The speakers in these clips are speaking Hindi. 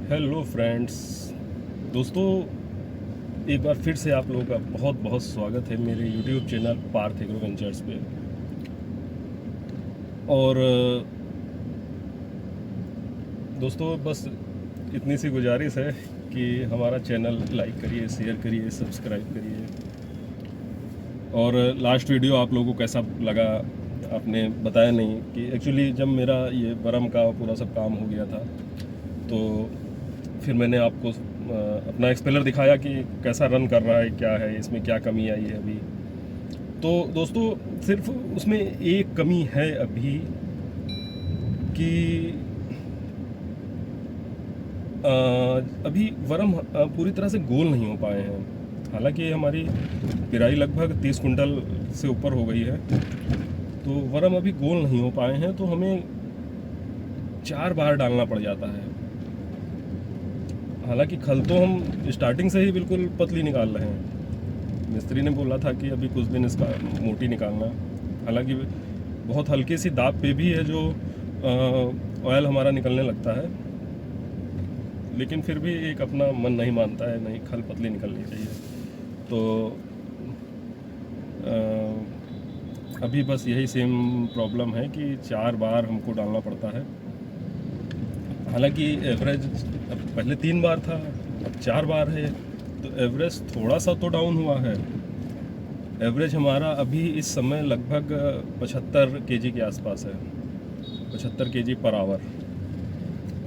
हेलो फ्रेंड्स, दोस्तों, एक बार फिर से आप लोगों का बहुत बहुत स्वागत है मेरे यूट्यूब चैनल पार्थ एग्रो वेंचर्स पे। और दोस्तों, बस इतनी सी गुजारिश है कि हमारा चैनल लाइक करिए, शेयर करिए, सब्सक्राइब करिए। और लास्ट वीडियो आप लोगों को कैसा लगा आपने बताया नहीं कि एक्चुअली जब मेरा ये बरम का पूरा सब काम हो गया था तो फिर मैंने आपको अपना एक्सपेलर दिखाया कि कैसा रन कर रहा है, क्या है इसमें, क्या कमी आई है अभी। तो दोस्तों, सिर्फ उसमें एक कमी है अभी कि अभी वरम पूरी तरह से गोल नहीं हो पाए हैं। हालांकि हमारी पिराई लगभग 30 कुंटल से ऊपर हो गई है, तो वरम अभी गोल नहीं हो पाए हैं, तो हमें 4 बार डालना पड़ जाता है। हालांकि खल तो हम स्टार्टिंग से ही बिल्कुल पतली निकाल रहे हैं। मिस्त्री ने बोला था कि अभी कुछ दिन इसका मोटी निकालना। हालांकि बहुत हल्की सी दाब पे भी है जो ऑयल हमारा निकलने लगता है, लेकिन फिर भी एक अपना मन नहीं मानता है, नहीं खल पतली निकलनी चाहिए। तो अभी बस यही सेम प्रॉब्लम है कि 4 बार हमको डालना पड़ता है। हालांकि एवरेज पहले 3 बार था, अब 4 बार है, तो एवरेज थोड़ा सा तो डाउन हुआ है। एवरेज हमारा अभी इस समय लगभग 75 केजी के आसपास है, 75 केजी पर आवर।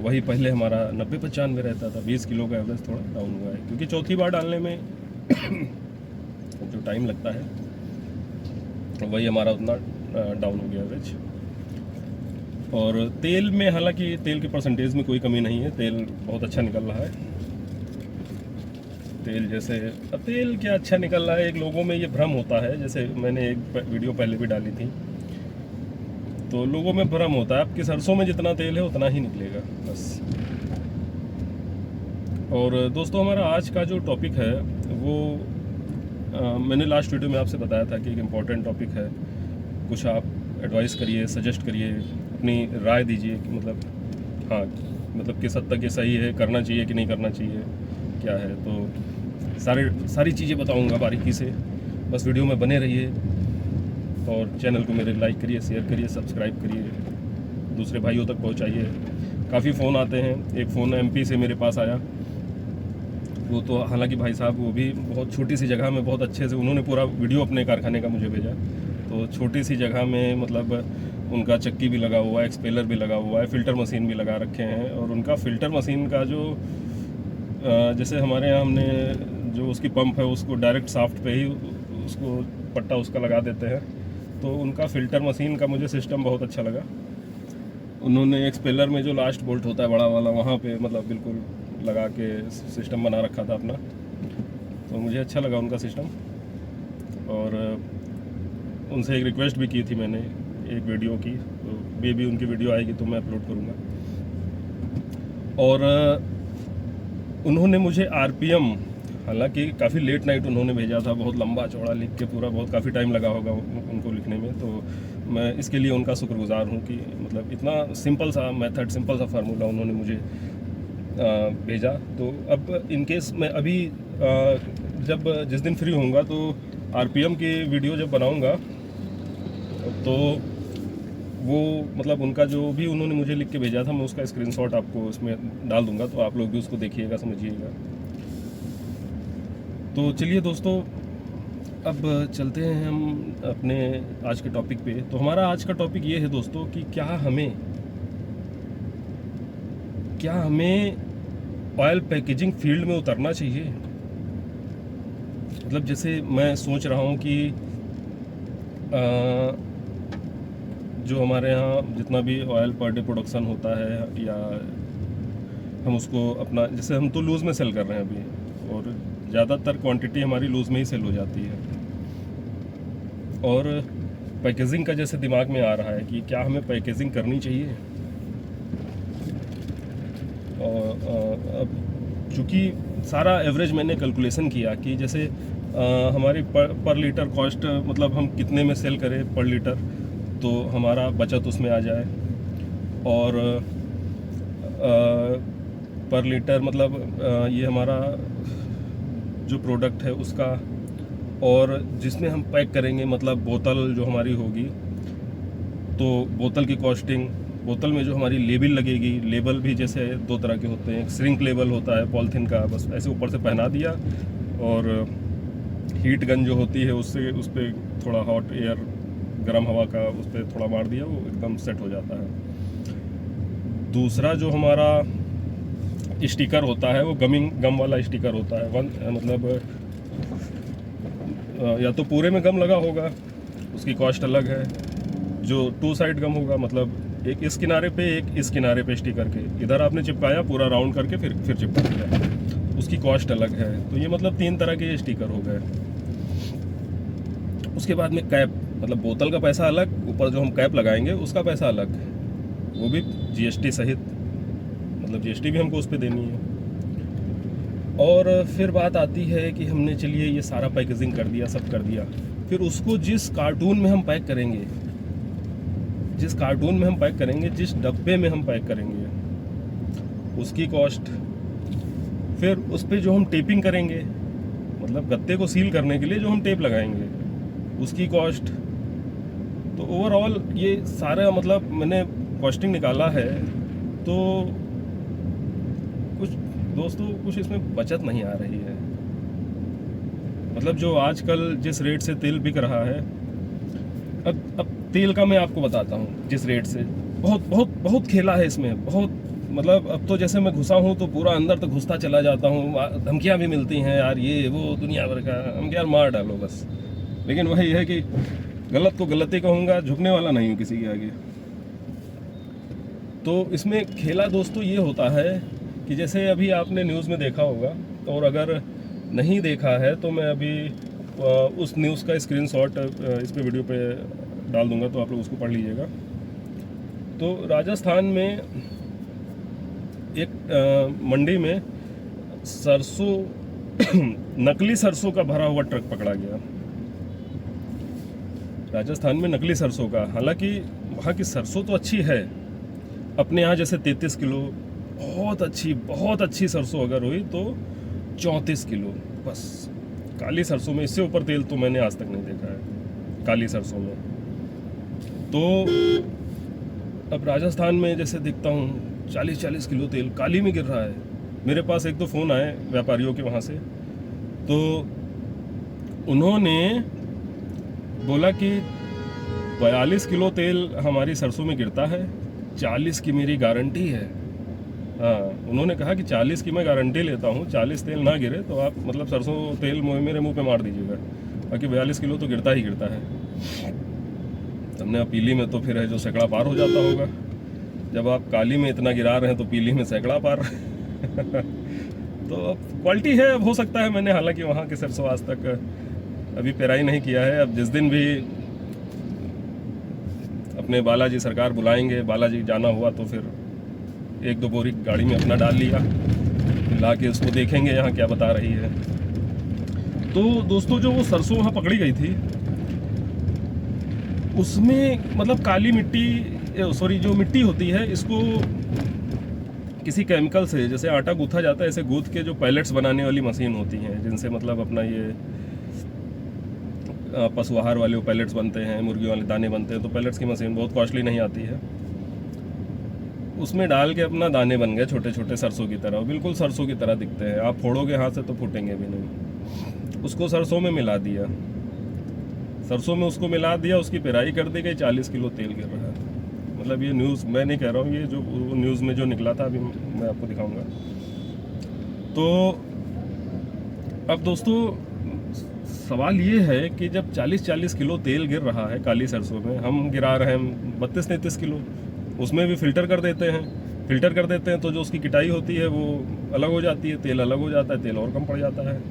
वही पहले हमारा 90-95 रहता था। 20 किलो का एवरेज थोड़ा डाउन हुआ है, क्योंकि चौथी बार डालने में जो टाइम लगता है वही हमारा उतना डाउन हो गया एवरेज। और तेल में, हालांकि तेल के परसेंटेज में कोई कमी नहीं है, तेल बहुत अच्छा निकल रहा है। तेल जैसे, अब तेल क्या अच्छा निकल रहा है, एक लोगों में ये भ्रम होता है। जैसे मैंने एक वीडियो पहले भी डाली थी, तो लोगों में भ्रम होता है आपकी सरसों में जितना तेल है उतना ही निकलेगा, बस। और दोस्तों, हमारा आज का जो टॉपिक है वो मैंने लास्ट वीडियो में आपसे बताया था कि एक इम्पॉर्टेंट टॉपिक है। कुछ आप एडवाइस करिए, सजेस्ट करिए, अपनी राय दीजिए कि मतलब किस हद तक ये सही है, करना चाहिए कि नहीं करना चाहिए, क्या है। तो सारी चीज़ें बताऊंगा बारीकी से, बस वीडियो में बने रहिए। और चैनल को मेरे लाइक करिए, शेयर करिए, सब्सक्राइब करिए, दूसरे भाइयों तक पहुंचाइए। काफ़ी फ़ोन आते हैं। एक फ़ोन MP से मेरे पास आया, वो तो हालांकि भाई साहब वो भी बहुत छोटी सी जगह में बहुत अच्छे से उन्होंने पूरा वीडियो अपने कारखाने का मुझे भेजा। तो छोटी सी जगह में मतलब उनका चक्की भी लगा हुआ है, एक्सपेलर भी लगा हुआ है, फ़िल्टर मशीन भी लगा रखे हैं। और उनका फ़िल्टर मशीन का जो जैसे हमारे यहाँ हमने जो उसकी पंप है उसको डायरेक्ट साफ्ट पे ही उसको पट्टा उसका लगा देते हैं, तो उनका फ़िल्टर मशीन का मुझे सिस्टम बहुत अच्छा लगा। उन्होंने एक्सपेलर में जो लास्ट बोल्ट होता है बड़ा वाला, वहाँ पे मतलब बिल्कुल लगा के सिस्टम बना रखा था अपना, तो मुझे अच्छा लगा उनका सिस्टम। और उनसे एक रिक्वेस्ट भी की थी मैंने एक वीडियो की, तो भी उनकी वीडियो आएगी तो मैं अपलोड करूँगा। और उन्होंने मुझे RPM, हालांकि काफ़ी लेट नाइट उन्होंने भेजा था, बहुत लंबा चौड़ा लिख के पूरा, बहुत काफ़ी टाइम लगा होगा उनको लिखने में। तो मैं इसके लिए उनका शुक्रगुजार हूँ कि मतलब इतना सिंपल सा मेथड, सिंपल सा फार्मूला उन्होंने मुझे भेजा। तो अब इन केस मैं अभी जब जिस दिन फ्री होऊंगा तो RPM की वीडियो जब बनाऊंगा तो वो मतलब उनका जो भी उन्होंने मुझे लिख के भेजा था, मैं उसका स्क्रीनशॉट आपको उसमें डाल दूंगा, तो आप लोग भी उसको देखिएगा, समझिएगा। तो चलिए दोस्तों, अब चलते हैं हम अपने आज के टॉपिक पे। तो हमारा आज का टॉपिक ये है दोस्तों कि क्या हमें ऑयल पैकेजिंग फील्ड में उतरना चाहिए। मतलब जैसे मैं सोच रहा हूँ कि जो हमारे यहाँ जितना भी ऑयल पर डे प्रोडक्शन होता है, या हम उसको अपना, जैसे हम तो लूज़ में सेल कर रहे हैं अभी, और ज़्यादातर क्वांटिटी हमारी लूज़ में ही सेल हो जाती है। और पैकेजिंग का जैसे दिमाग में आ रहा है कि क्या हमें पैकेजिंग करनी चाहिए। और अब चूँकि सारा एवरेज मैंने कैलकुलेशन किया कि जैसे हमारी पर लीटर कॉस्ट, मतलब हम कितने में सेल करें पर लीटर तो हमारा बचत उसमें आ जाए। और पर लीटर मतलब ये हमारा जो प्रोडक्ट है उसका, और जिसमें हम पैक करेंगे मतलब बोतल जो हमारी होगी तो बोतल की कॉस्टिंग, बोतल में जो हमारी लेबल लगेगी, लेबल भी जैसे दो तरह के होते हैं, एक श्रिंक लेबल होता है पॉलिथीन का, बस ऐसे ऊपर से पहना दिया, और हीट गन जो होती है उससे उस पर थोड़ा हॉट एयर गर्म हवा का उस पर थोड़ा मार दिया, वो एकदम सेट हो जाता है। दूसरा जो हमारा स्टिकर होता है वो गम वाला स्टिकर होता है, मतलब या तो पूरे में गम लगा होगा, उसकी कॉस्ट अलग है। जो 2 साइड गम होगा, मतलब एक इस किनारे पे एक इस किनारे पे स्टिकर के, इधर आपने चिपकाया पूरा राउंड करके फिर चिपका दिया, उसकी कॉस्ट अलग है। तो ये मतलब 3 तरह के ये स्टिकर हो गए। उसके बाद में कैप, मतलब बोतल का पैसा अलग, ऊपर जो हम कैप लगाएंगे उसका पैसा अलग, वो भी जीएसटी सहित, मतलब जीएसटी भी हमको उस पर देनी है। और फिर बात आती है कि हमने चलिए ये सारा पैकेजिंग कर दिया, सब कर दिया, फिर उसको जिस कार्टून में हम पैक करेंगे, जिस कार्टून में हम पैक करेंगे, जिस डब्बे में हम पैक करेंगे, उसकी कॉस्ट, फिर उस पर जो हम टेपिंग करेंगे, मतलब गत्ते को सील करने के लिए जो हम टेप लगाएंगे, उसकी कॉस्ट। तो ओवरऑल ये सारा मतलब मैंने कॉस्टिंग निकाला है, तो कुछ दोस्तों कुछ इसमें बचत नहीं आ रही है। मतलब जो आजकल जिस रेट से तेल बिक रहा है, अब तेल का मैं आपको बताता हूँ, जिस रेट से बहुत बहुत बहुत खेला है इसमें, बहुत मतलब अब तो जैसे मैं घुसा हूँ तो पूरा अंदर तक घुसता चला जाता हूँ, धमकियाँ भी मिलती हैं यार, ये वो दुनिया भर का, हम क्या यार मार डालो बस। लेकिन वही है कि गलत को गलती कहूँगा, झुकने वाला नहीं हूँ किसी के आगे। तो इसमें खेला दोस्तों ये होता है कि जैसे अभी आपने न्यूज़ में देखा होगा, और अगर नहीं देखा है तो मैं अभी उस न्यूज़ का स्क्रीनशॉट इस पे वीडियो पे डाल दूंगा, तो आप लोग उसको पढ़ लीजिएगा। तो राजस्थान में एक मंडी में सरसों नकली सरसों का भरा हुआ ट्रक पकड़ा गया, राजस्थान में नकली सरसों का। हालांकि वहाँ की सरसों तो अच्छी है, अपने यहाँ जैसे 33 किलो बहुत अच्छी सरसों अगर हुई तो 34 किलो बस। काली सरसों में इससे ऊपर तेल तो मैंने आज तक नहीं देखा है काली सरसों में। तो अब राजस्थान में जैसे देखता हूँ 40-40 किलो तेल काली में गिर रहा है। मेरे पास एक दो फ़ोन आए व्यापारियों के वहाँ से, तो उन्होंने बोला कि 42 किलो तेल हमारी सरसों में गिरता है, 40 की मेरी गारंटी है। हाँ, उन्होंने कहा कि 40 की मैं गारंटी लेता हूँ, 40 तेल ना गिरे तो आप मतलब सरसों तेल मेरे मुंह पे मार दीजिएगा, बाकी 42 किलो तो गिरता ही गिरता है। हमने अब पीली में तो फिर है जो सैकड़ा पार हो जाता होगा, जब आप काली में इतना गिरा रहे हैं तो पीली में सैकड़ा पार। तो अब क्वालिटी है, अब हो सकता है मैंने हालांकि वहाँ के सरसों आज तक अभी पेराई नहीं किया है। अब जिस दिन भी अपने बालाजी सरकार बुलाएंगे, बालाजी जाना हुआ तो फिर 1-2 बोरी गाड़ी में अपना डाल लिया, ला के उसको देखेंगे यहाँ क्या बता रही है। तो दोस्तों जो वो सरसों वहाँ पकड़ी गई थी उसमें मतलब काली मिट्टी, सॉरी जो मिट्टी होती है इसको किसी केमिकल से, जैसे आटा गूथा जाता है ऐसे गूथ के जो पैलेट्स बनाने वाली मशीन होती हैं, जिनसे मतलब अपना ये पशु आहार वाले पैलेट्स बनते हैं, मुर्गी वाले दाने बनते हैं, तो पैलेट्स की मशीन बहुत कॉस्टली नहीं आती है, उसमें डाल के अपना दाने बन गए छोटे छोटे सरसों की तरह, बिल्कुल सरसों की तरह दिखते हैं, आप फोड़ोगे हाथ से तो फूटेंगे भी नहीं। उसको सरसों में मिला दिया, सरसों में उसको मिला दिया, उसकी पेराई कर दी गई, 40 किलो तेल गिर रहा है। मतलब ये न्यूज़ मैं नहीं कह रहा हूँ, ये जो न्यूज़ में जो निकला था अभी मैं आपको दिखाऊंगा। तो अब दोस्तों सवाल ये है कि जब 40-40 किलो तेल गिर रहा है काली सरसों में, हम गिरा रहे हैं 32-33 किलो, उसमें भी फिल्टर कर देते हैं, तो जो उसकी किटाई होती है वो अलग हो जाती है, तेल अलग हो जाता है, तेल और कम पड़ जाता है।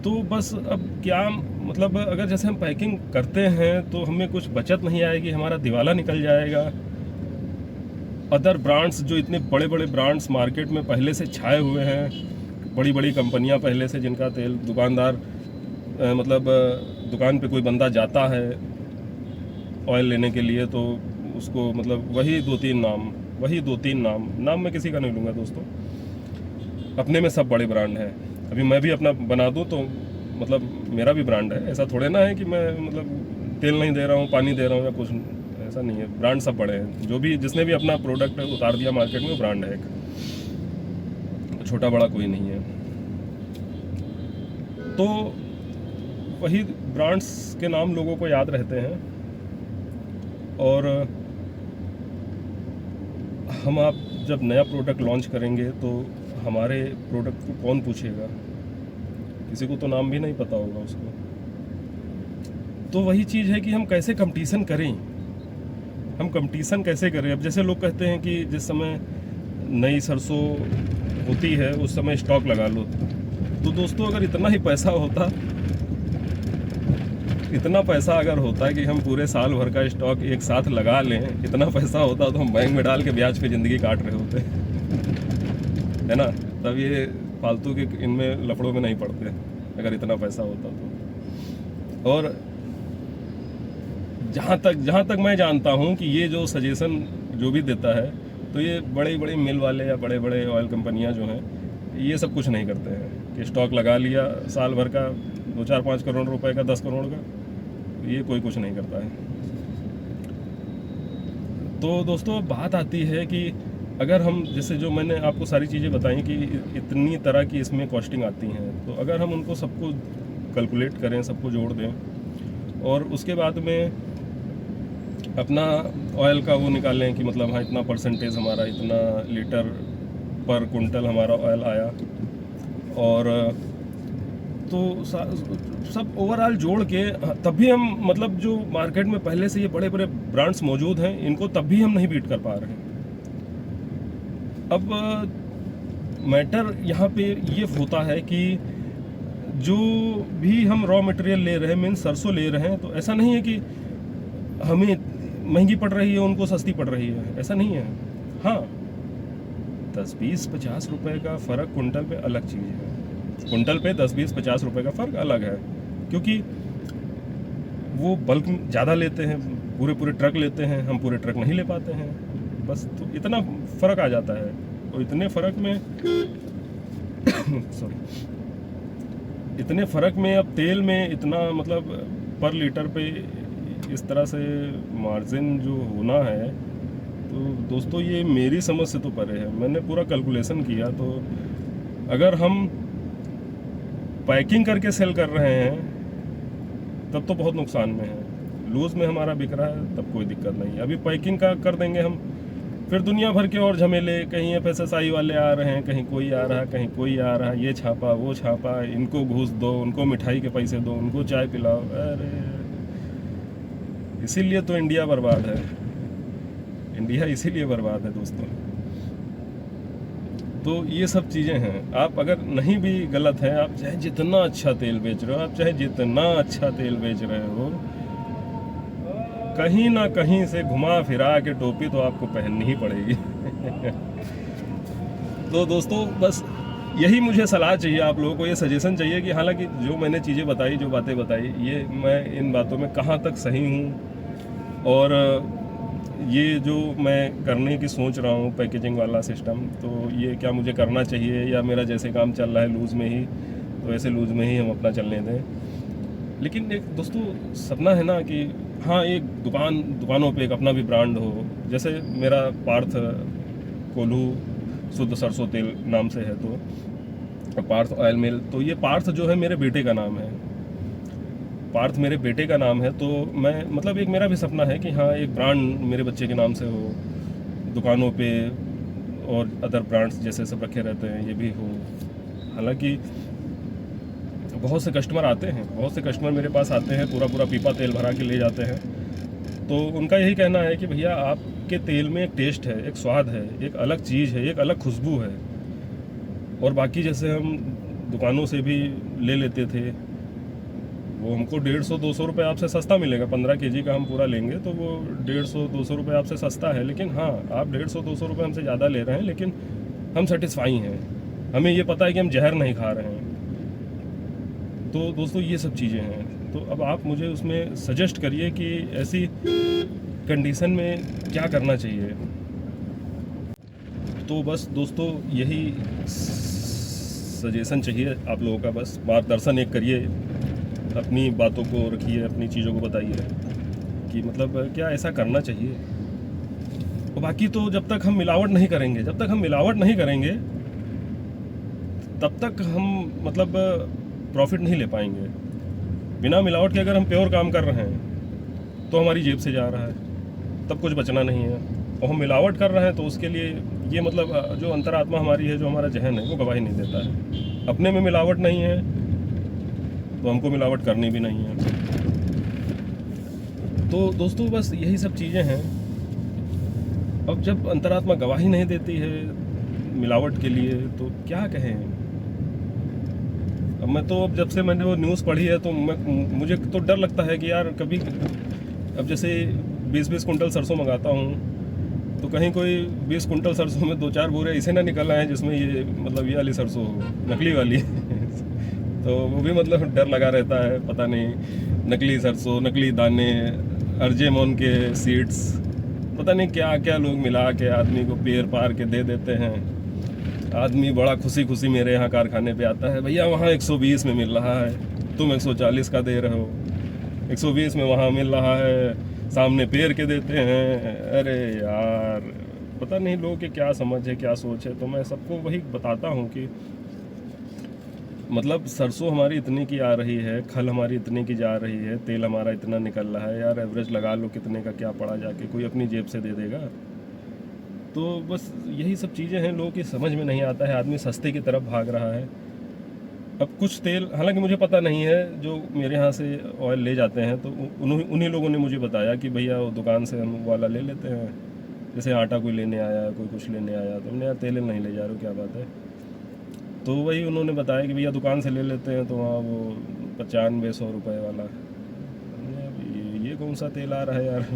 तो बस अब क्या मतलब अगर जैसे हम पैकिंग करते हैं तो हमें कुछ बचत नहीं आएगी, हमारा दिवाला निकल जाएगा। अदर ब्रांड्स जो इतने बड़े बड़े ब्रांड्स मार्केट में पहले से छाए हुए हैं, बड़ी बड़ी कंपनियां पहले से, जिनका तेल दुकानदार मतलब दुकान पे कोई बंदा जाता है ऑयल लेने के लिए तो उसको मतलब वही 2-3 नाम वही 2-3 नाम मैं किसी का नहीं लूँगा दोस्तों, अपने में सब बड़े ब्रांड हैं। अभी मैं भी अपना बना दूँ तो मतलब मेरा भी ब्रांड है, ऐसा थोड़े ना है कि मैं मतलब तेल नहीं दे रहा हूँ, पानी दे रहा हूँ या कुछ, ऐसा नहीं है। ब्रांड सब बड़े हैं, जो भी जिसने भी अपना प्रोडक्ट उतार दिया मार्केट में वो ब्रांड है एक, छोटा बड़ा कोई नहीं है। तो वही ब्रांड्स के नाम लोगों को याद रहते हैं, और हम आप जब नया प्रोडक्ट लॉन्च करेंगे तो हमारे प्रोडक्ट को कौन पूछेगा, किसी को तो नाम भी नहीं पता होगा उसको। तो वही चीज़ है कि हम कैसे कंपटीशन करें, हम कंपटीशन कैसे करें। अब जैसे लोग कहते हैं कि जिस समय नई सरसों होती है उस समय स्टॉक लगा लो, तो दोस्तों अगर इतना ही पैसा होता, इतना पैसा अगर होता कि हम पूरे साल भर का स्टॉक एक साथ लगा लें, इतना पैसा होता तो हम बैंक में डाल के ब्याज पे ज़िंदगी काट रहे होते है ना। तब ये फालतू के इनमें लफड़ों में नहीं पड़ते अगर इतना पैसा होता तो। और जहाँ तक मैं जानता हूँ कि ये जो सजेशन जो भी देता है, तो ये बड़े बड़े मिल वाले या बड़े बड़े ऑयल कंपनियाँ जो हैं, ये सब कुछ नहीं करते हैं कि स्टॉक लगा लिया साल भर का 2-4-5 करोड़ रुपए का, 10 करोड़ का, ये कोई कुछ नहीं करता है। तो दोस्तों बात आती है कि अगर हम, जैसे जो मैंने आपको सारी चीज़ें बताई कि इतनी तरह की इसमें कॉस्टिंग आती हैं, तो अगर हम उनको सबको कैलकुलेट करें, सबको जोड़ दें और उसके बाद में अपना ऑयल का वो निकालें कि मतलब हाँ इतना परसेंटेज हमारा, इतना लीटर पर कुंटल हमारा ऑयल आया, और तो सब ओवरऑल जोड़ के तब भी हम मतलब जो मार्केट में पहले से ये बड़े बड़े ब्रांड्स मौजूद हैं, इनको तब भी हम नहीं बीट कर पा रहे हैं। अब मैटर यहाँ पे ये होता है कि जो भी हम रॉ मटेरियल ले रहे हैं, मीन सरसों ले रहे हैं, तो ऐसा नहीं है कि हमें महंगी पड़ रही है उनको सस्ती पड़ रही है, ऐसा नहीं है। हाँ 10-20-50 रुपए का फ़र्क कुंटल पे अलग चीज़ है, कुंटल पे 10-20-50 रुपए का फ़र्क अलग है, क्योंकि वो बल्क ज़्यादा लेते हैं, पूरे ट्रक लेते हैं, हम पूरे ट्रक नहीं ले पाते हैं, बस तो इतना फ़र्क आ जाता है। और इतने फ़र्क में सॉरी, इतने फ़र्क में अब तेल में इतना मतलब पर लीटर पे इस तरह से मार्जिन जो होना है, तो दोस्तों ये मेरी समझ से तो परे है। मैंने पूरा कैलकुलेशन किया, तो अगर हम पैकिंग करके सेल कर रहे हैं तब तो बहुत नुकसान में है। लूज़ में हमारा बिक रहा है तब कोई दिक्कत नहीं है। अभी पैकिंग का कर देंगे हम, फिर दुनिया भर के और झमेले, कहीं FSSAI वाले आ रहे हैं, कहीं कोई आ रहा है, कहीं कोई आ रहा है, ये छापा वो छापा, इनको घूस दो, उनको मिठाई के पैसे दो, उनको चाय पिलाओ। अरे इसीलिए तो इंडिया बर्बाद है, इंडिया इसीलिए बर्बाद है दोस्तों। तो ये सब चीज़ें हैं। आप अगर नहीं भी गलत हैं, आप चाहे जितना अच्छा तेल बेच रहे हो, आप चाहे जितना अच्छा तेल बेच रहे हो, कहीं ना कहीं से घुमा फिरा के टोपी तो आपको पहननी ही पड़ेगी। तो दोस्तों बस यही मुझे सलाह चाहिए आप लोगों को, ये सजेशन चाहिए कि हालांकि जो मैंने चीज़ें बताई, जो बातें बताई, ये मैं इन बातों में कहाँ तक सही हूँ, और ये जो मैं करने की सोच रहा हूँ पैकेजिंग वाला सिस्टम, तो ये क्या मुझे करना चाहिए, या मेरा जैसे काम चल रहा है लूज़ में ही, तो ऐसे लूज़ में ही हम अपना चलने दें। लेकिन एक दोस्तों सपना है ना कि हाँ एक दुकानों पे एक अपना भी ब्रांड हो। जैसे मेरा पार्थ कोल्हू शुद्ध सरसों तेल नाम से है, तो पार्थ ऑयल मिल, तो ये पार्थ जो है मेरे बेटे का नाम है, पार्थ मेरे बेटे का नाम है। तो मैं मतलब एक मेरा भी सपना है कि हाँ एक ब्रांड मेरे बच्चे के नाम से हो, दुकानों पे और अदर ब्रांड्स जैसे सब रखे रहते हैं ये भी हो। हालांकि बहुत से कस्टमर आते हैं, बहुत से कस्टमर मेरे पास आते हैं, पूरा पीपा तेल भरा के ले जाते हैं, तो उनका यही कहना है कि भैया आपके तेल में एक टेस्ट है, एक स्वाद है, एक अलग चीज़ है, एक अलग खुशबू है। और बाकी जैसे हम दुकानों से भी ले लेते थे, वो हमको 150-200 रुपये आपसे सस्ता मिलेगा। 15 kg का हम पूरा लेंगे तो वो 150-200 रुपये आपसे सस्ता है, लेकिन हाँ आप 150-200 रुपये हमसे ज़्यादा ले रहे हैं, लेकिन हम सेटिस्फाई हैं, हमें ये पता है कि हम जहर नहीं खा रहे हैं। तो दोस्तों ये सब चीज़ें हैं। तो अब आप मुझे उसमें सजेस्ट करिए कि ऐसी कंडीशन में क्या करना चाहिए। तो बस दोस्तों यही सजेशन चाहिए आप लोगों का, बस मार्गदर्शन एक करिए, अपनी बातों को रखिए, अपनी चीज़ों को बताइए कि मतलब क्या ऐसा करना चाहिए। और बाकी तो जब तक हम मिलावट नहीं करेंगे, तब तक हम मतलब प्रॉफिट नहीं ले पाएंगे। बिना मिलावट के अगर हम प्योर काम कर रहे हैं तो हमारी जेब से जा रहा है, तब कुछ बचना नहीं है। और हम मिलावट कर रहे हैं तो उसके लिए ये मतलब जो अंतरात्मा हमारी है, जो हमारा जहन है, वो गवाही नहीं देता है। अपने में मिलावट नहीं है तो हमको मिलावट करनी भी नहीं है। तो दोस्तों बस यही सब चीज़ें हैं। अब जब अंतरात्मा गवाही नहीं देती है मिलावट के लिए तो क्या कहें। अब मैं तो, अब जब से मैंने वो न्यूज़ पढ़ी है तो मुझे तो डर लगता है कि यार कभी, अब जैसे 20-20 कुंटल सरसों मंगाता हूँ तो कहीं कोई 20 कुंटल सरसों में 2-4 बोरे ऐसे ना निकल आए जिसमें ये मतलब ये वाली सरसों हो, नकली वाली तो वो भी मतलब डर लगा रहता है। पता नहीं, नकली सरसों, नकली दाने, अर्जेमोन के सीड्स, पता नहीं क्या क्या लोग मिला के आदमी को पेर पार के दे देते हैं। आदमी बड़ा खुशी खुशी मेरे यहाँ कारखाने पे आता है, भैया वहाँ 120 में मिल रहा है, तुम 140 का दे रहे हो, 120 में वहाँ मिल रहा है, सामने पेर के देते हैं। अरे यार पता नहीं लोगों की क्या समझ है, क्या सोच है। तो मैं सबको वही बताता हूँ कि मतलब सरसों हमारी इतने की आ रही है, खल हमारी इतने की जा रही है, तेल हमारा इतना निकल रहा है, यार एवरेज लगा लो कितने का क्या पड़ा, जाके कोई अपनी जेब से दे देगा। तो बस यही सब चीज़ें हैं, लोगों की समझ में नहीं आता है, आदमी सस्ते की तरफ भाग रहा है। अब कुछ तेल, हालांकि मुझे पता नहीं है, जो मेरे यहाँ से ऑयल ले जाते हैं तो उन्हीं लोगों ने मुझे बताया कि भैया वो दुकान से हम वाला ले लेते हैं। जैसे आटा कोई लेने आया, कोई कुछ लेने आया, तो हमने यार तेल नहीं ले जा रहे हो, क्या बात है। तो वही उन्होंने बताया कि भैया दुकान से ले लेते हैं, तो वहाँ वो 95-100 रुपये वाला। ये कौन सा तेल आ रहा है यार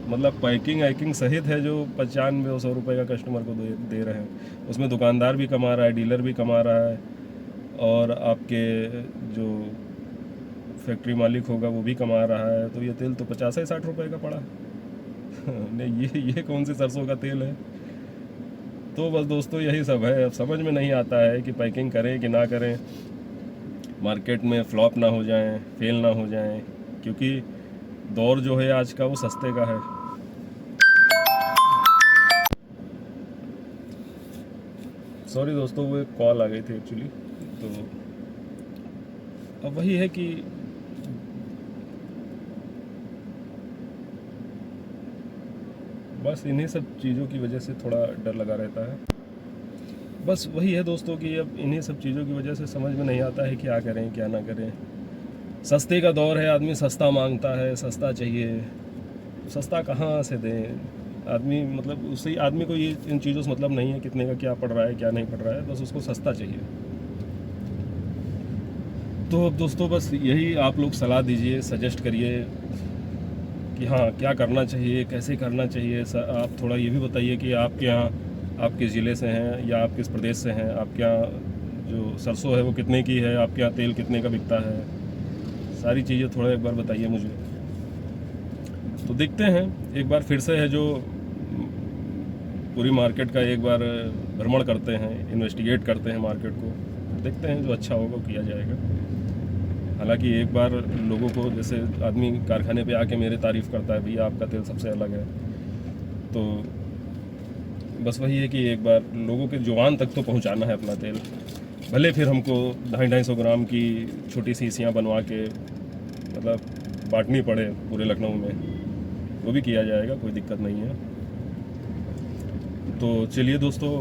मतलब पैकिंग वैकिंग सहित है जो 95-100 रुपये का कस्टमर को दे रहे हैं। उसमें दुकानदार भी कमा रहा है, डीलर भी कमा रहा है, और आपके जो फैक्ट्री मालिक होगा वो भी कमा रहा है। तो ये तेल तो 50-60 रुपये का पड़ा नहीं, ये कौन सी सरसों का तेल है। तो बस दोस्तों यही सब है। अब समझ में नहीं आता है कि पैकिंग करें कि ना करें, मार्केट में फ्लॉप ना हो जाएं, फेल ना हो जाएं, क्योंकि दौर जो है आज का वो सस्ते का है। सॉरी दोस्तों, वो एक कॉल आ गई थी एक्चुअली। तो अब वही है कि बस इन्हीं सब चीज़ों की वजह से थोड़ा डर लगा रहता है। बस वही है दोस्तों कि अब इन्हीं सब चीज़ों की वजह से समझ में नहीं आता है क्या करें क्या ना करें। सस्ते का दौर है, आदमी सस्ता मांगता है, सस्ता चाहिए। सस्ता कहाँ से दें आदमी, मतलब उससे आदमी को ये इन चीज़ों से मतलब नहीं है कितने का क्या पड़ रहा है क्या नहीं पड़ रहा है, बस उसको सस्ता चाहिए। तो अब दोस्तों बस यही आप लोग सलाह दीजिए, सजेस्ट करिए कि हाँ क्या करना चाहिए, कैसे करना चाहिए। आप थोड़ा ये भी बताइए कि आपके यहाँ, आप किस ज़िले से हैं या आप किस प्रदेश से हैं, आपके यहाँ जो सरसों है वो कितने की है, आपके यहाँ तेल कितने का बिकता है, सारी चीज़ें थोड़ा एक बार बताइए मुझे। तो देखते हैं, एक बार फिर से है जो पूरी मार्केट का एक बार भ्रमण करते हैं, इन्वेस्टिगेट करते हैं मार्केट को, देखते हैं जो अच्छा होगा वो किया जाएगा। हालांकि एक बार लोगों को, जैसे आदमी कारखाने पे आके मेरे तारीफ़ करता है, भैया आपका तेल सबसे अलग है, तो बस वही है कि एक बार लोगों के जुबान तक तो पहुंचाना है अपना तेल। भले फिर हमको 250-250 ग्राम की छोटी शीशियाँ बनवा के मतलब बांटनी पड़े पूरे लखनऊ में, वो भी किया जाएगा, कोई दिक्कत नहीं है। तो चलिए दोस्तों,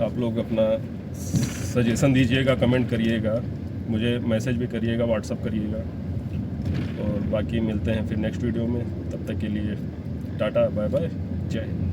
आप लोग अपना सजेशन दीजिएगा, कमेंट करिएगा, मुझे मैसेज भी करिएगा, व्हाट्सअप करिएगा, और बाकी मिलते हैं फिर नेक्स्ट वीडियो में। तब तक के लिए टाटा बाय बाय, जय हिंद।